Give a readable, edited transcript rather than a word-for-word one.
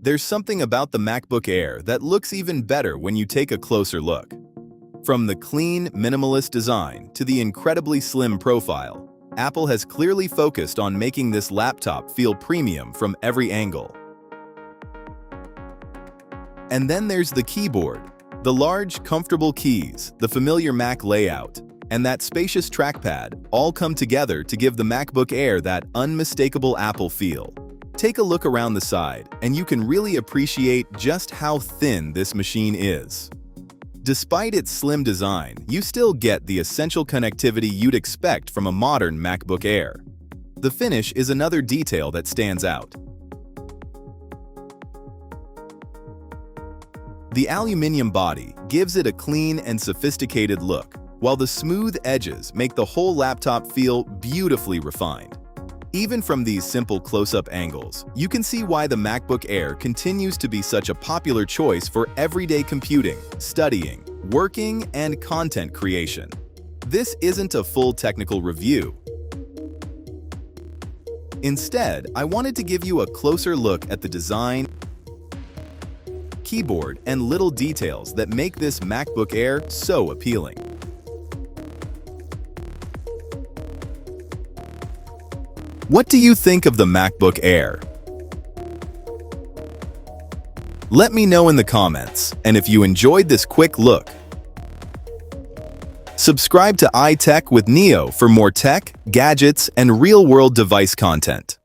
There's something about the MacBook Air that looks even better when you take a closer look. From the clean, minimalist design to the incredibly slim profile, Apple has clearly focused on making this laptop feel premium from every angle. And then there's the keyboard. The large, comfortable keys, the familiar Mac layout, and that spacious trackpad all come together to give the MacBook Air that unmistakable Apple feel. Take a look around the side, and you can really appreciate just how thin this machine is. Despite its slim design, you still get the essential connectivity you'd expect from a modern MacBook Air. The finish is another detail that stands out. The aluminium body gives it a clean and sophisticated look, while the smooth edges make the whole laptop feel beautifully refined. Even from these simple close-up angles, you can see why the MacBook Air continues to be such a popular choice for everyday computing, studying, working, and content creation. This isn't a full technical review. Instead, I wanted to give you a closer look at the design, keyboard, and little details that make this MacBook Air so appealing. What do you think of the MacBook Air? Let me know in the comments, and if you enjoyed this quick look, subscribe to iTechwithNeo for more tech, gadgets, and real-world device content.